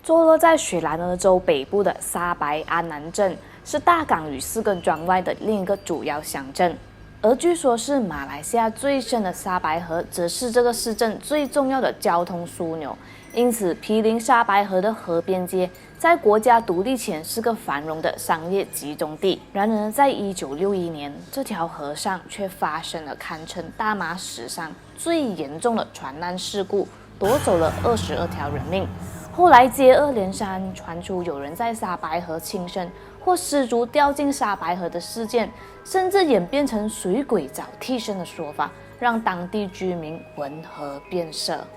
坐落在雪兰莪州北部的沙白安南镇，是大港与4个庄外的另一个主要乡镇。而据说是马来西亚最深的沙白河，则是这个市镇最重要的交通枢纽。因此，毗邻沙白河的河边街，在国家独立前是个繁荣的商业集中地。然而，在1961年，这条河上却发生了堪称大马史上最严重的船难事故，夺走了22条人命。后来接二连三传出有人在沙白河轻生或失足掉进沙白河的事件，甚至演变成水鬼找替身的说法，让当地居民闻河变色。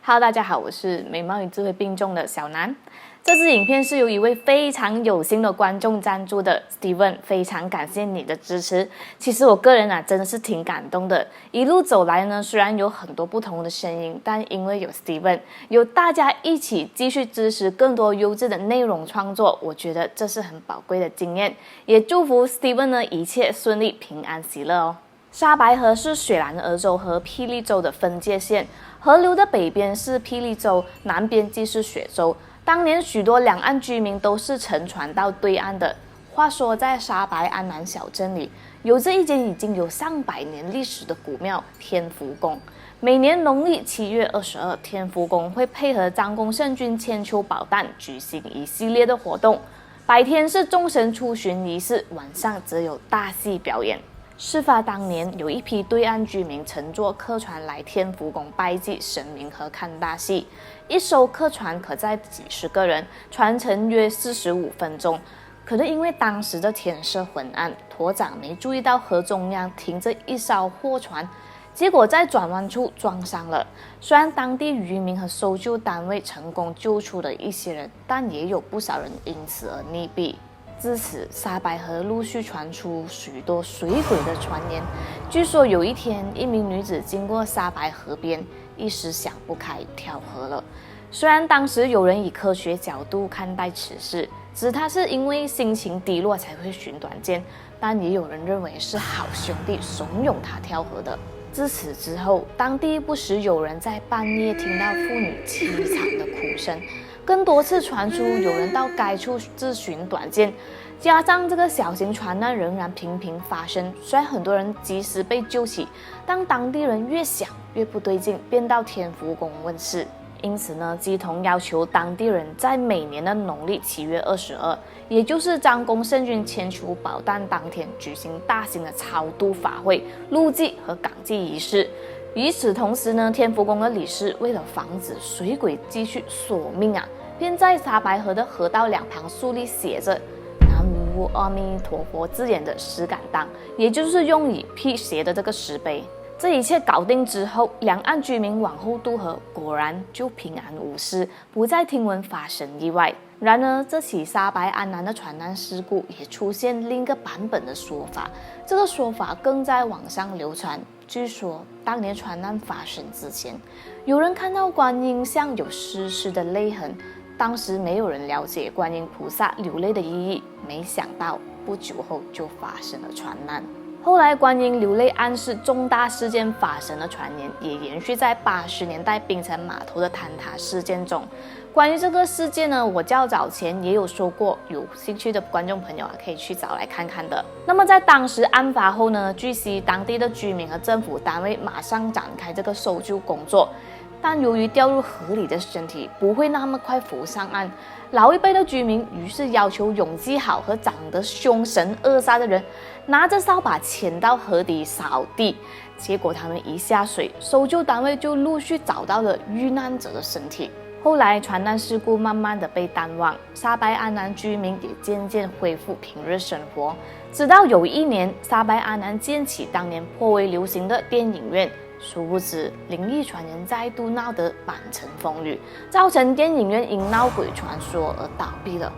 Hello， 大家好，我是美貌与智慧并重的小南。这支影片是由一位非常有心的观众赞助的 Steven， 非常感谢你的支持。其实我个人真的是挺感动的。一路走来呢，虽然有很多不同的声音，但因为有 Steven， 有大家一起继续支持更多优质的内容创作，我觉得这是很宝贵的经验。也祝福 Steven 呢一切顺利、平安喜乐哦。沙白河是雪兰莪州和霹雳州的分界线，河流的北边是霹雳州，南边即是雪州。当年许多两岸居民都是乘船到对岸的。话说，在沙白安南小镇里，有着一间已经有上百年历史的古庙天福宫。每年农历7月22，天福宫会配合张公圣君千秋宝诞举行一系列的活动。白天是众神出巡仪式，晚上则有大戏表演。事发当年，有一批对岸居民乘坐客船来天福宫拜祭神明和看大戏。一艘客船可载几十个人，船程约45分钟。可能因为当时的天色昏暗，舵长没注意到河中央停着一艘货船，结果在转弯处撞上了。虽然当地渔民和搜救单位成功救出了一些人，但也有不少人因此而溺毙。自此，沙白河陆续传出许多水鬼的传言。据说有一天，一名女子经过沙白河边，一时想不开跳河了。虽然当时有人以科学角度看待此事，指她是因为心情低落才会寻短见，但也有人认为是好兄弟怂恿她跳河的。自此之后，当地不时有人在半夜听到妇女凄惨的哭声，更多次传出有人到该处自寻短见。加上这个小型船难仍然频频发生，虽然很多人及时被救起，但当地人越想越不对劲，便到天福宫问事。因此呢，基同要求当地人在每年的农历7月22，也就是张公圣君千秋宝诞当天举行大型的超度法会、路祭和港祭仪式。与此同时呢，天福宫的理事为了防止水鬼继续索命便在沙白河的河道两旁树立写着南无阿弥陀佛字眼的石敢当，也就是用以辟邪的这个石碑。这一切搞定之后，两岸居民往后渡河，果然就平安无事，不再听闻发生意外。然而，这起沙白安南的船难事故也出现另一个版本的说法，这个说法更在网上流传。据说，当年船难发生之前，有人看到观音像有湿湿的泪痕，当时没有人了解观音菩萨流泪的意义，没想到不久后就发生了船难。后来，观音流泪暗示重大事件发生的传言也延续在80年代槟城码头的坍塌事件中。关于这个事件呢，我较早前也有说过，有兴趣的观众朋友可以去找来看看的。那么在当时案发后呢，据悉当地的居民和政府单位马上展开这个搜救工作。但由于掉入河里的身体不会那么快浮上岸，老一辈的居民于是要求永记好和长得凶神恶煞的人拿着扫把潜到河底扫地。结果他们一下水，搜救单位就陆续找到了遇难者的身体。后来船难事故慢慢的被淡忘，沙白安南居民也渐渐恢复平日生活。直到有一年，沙白安南建起当年颇为流行的电影院。殊不知，灵异传言再度闹得满城风雨，造成电影院因闹鬼传说而倒闭了。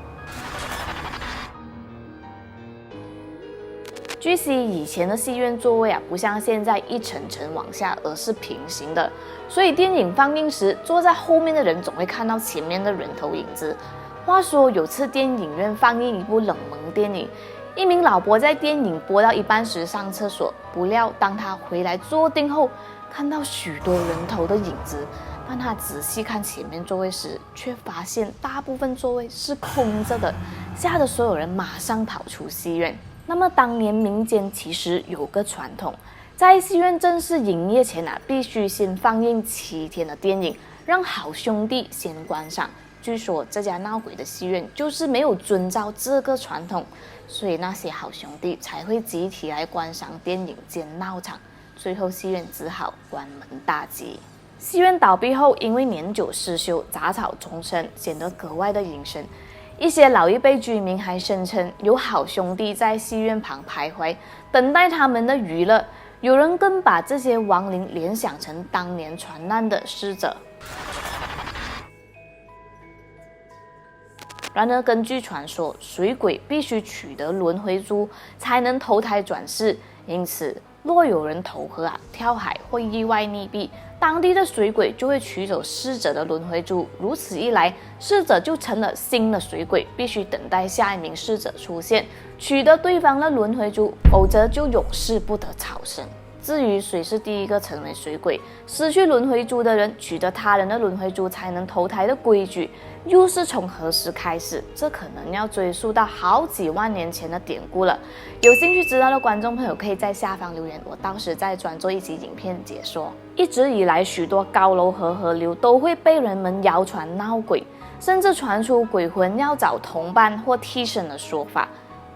据悉，以前的戏院座位不像现在一层层往下，而是平行的，所以电影放映时，坐在后面的人总会看到前面的人头影子。话说有次电影院放映一部冷门电影，一名老伯在电影播到一半时上厕所，不料当他回来坐定后，看到许多人头的影子，但他仔细看前面座位时，却发现大部分座位是空着的，吓得所有人马上跑出戏院。那么当年民间其实有个传统，在戏院正式营业前必须先放映7天的电影，让好兄弟先观赏。据说这家闹鬼的戏院就是没有遵照这个传统，所以那些好兄弟才会集体来观赏电影兼闹场，最后戏院只好关门大吉。戏院倒闭后，因为年久失修，杂草丛生，显得格外的阴森。一些老一辈居民还声称有好兄弟在戏院旁徘徊，等待他们的娱乐。有人更把这些亡灵联想成当年传难的逝者。然而，根据传说，水鬼必须取得轮回珠才能投胎转世，因此若有人投河跳海或意外溺毙，当地的水鬼就会取走逝者的轮回珠。如此一来，逝者就成了新的水鬼，必须等待下一名逝者出现，取得对方的轮回珠，否则就永世不得超生。至于谁是第一个成为水鬼，失去轮回珠的人取得他人的轮回珠才能投胎的规矩，又是从何时开始？这可能要追溯到好几万年前的典故了。有兴趣知道的观众朋友可以在下方留言，我到时再专做一集影片解说。一直以来，许多高楼和河流都会被人们谣传闹鬼，甚至传出鬼魂要找同伴或替身的说法。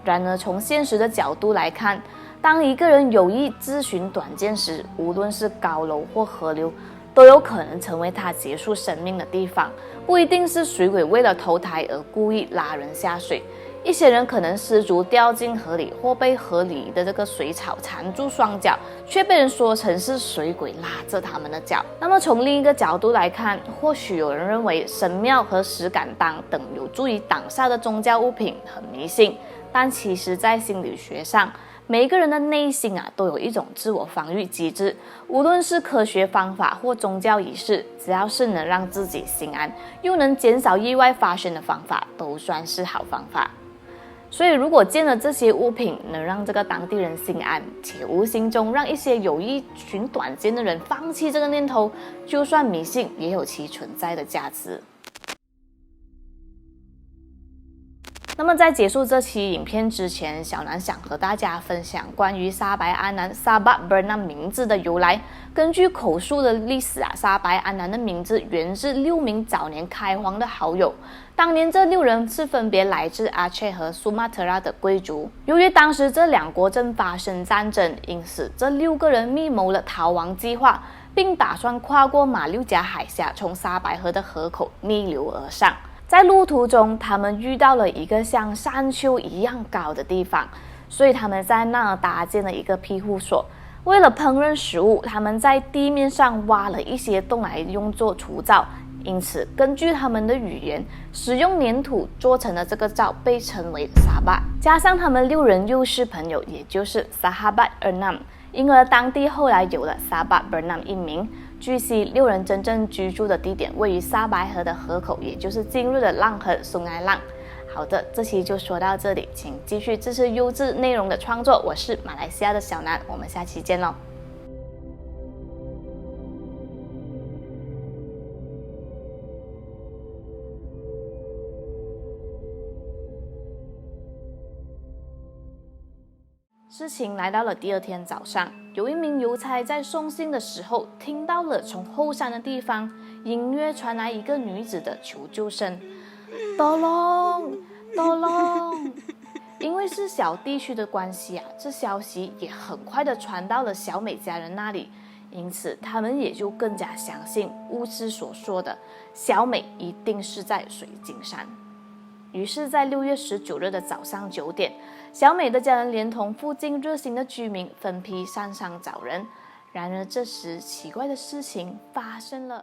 然而，从现实的角度来看，当一个人有意自寻短见时，无论是高楼或河流，都有可能成为他结束生命的地方。不一定是水鬼为了投胎而故意拉人下水，一些人可能失足掉进河里，或被河里的这个水草缠住双脚，却被人说成是水鬼拉着他们的脚。那么从另一个角度来看，或许有人认为神庙和石敢当等有助于挡煞的宗教物品很迷信，但其实在心理学上，每一个人的内心都有一种自我防御机制，无论是科学方法或宗教仪式，只要是能让自己心安，又能减少意外发生的方法，都算是好方法。所以如果见了这些物品能让这个当地人心安，且无形中让一些有意寻短见的人放弃这个念头，就算迷信也有其存在的价值。那么在结束这期影片之前，小南想和大家分享关于沙白安南 Sahabat Bernam 名字的由来。根据口述的历史沙白安南的名字源自6名早年开荒的好友。当年这6人是分别来自阿切和苏马特拉的贵族。由于当时这2国正发生战争，因此这6个人密谋了逃亡计划，并打算跨过马六甲海峡，从沙白河的河口逆流而上。在路途中，他们遇到了一个像山丘一样高的地方，所以他们在那儿搭建了一个庇护所。为了烹饪食物，他们在地面上挖了一些洞来用作除灶，因此根据他们的语言，使用粘土做成的这个灶被称为沙巴。加上他们6人又是朋友，也就是 Sahabat Ernam， 因而当地后来有了 Sahabat Bernam 一名。据悉，6人真正居住的地点位于沙白河的河口，也就是今日的浪河松爱浪。好的，这期就说到这里，请继续支持优质内容的创作。我是马来西亚的小南，我们下期见喽。事情来到了第2天早上，有一名邮差在送信的时候，听到了从后山的地方隐约传来一个女子的求救声：“Tolong, tolong！” 因为是小地区的关系这消息也很快的传到了小美家人那里，因此他们也就更加相信巫师所说的，小美一定是在水晶山。于是，在6月19日的早上9点，小美的家人连同附近热心的居民分批上山找人。然而，这时奇怪的事情发生了。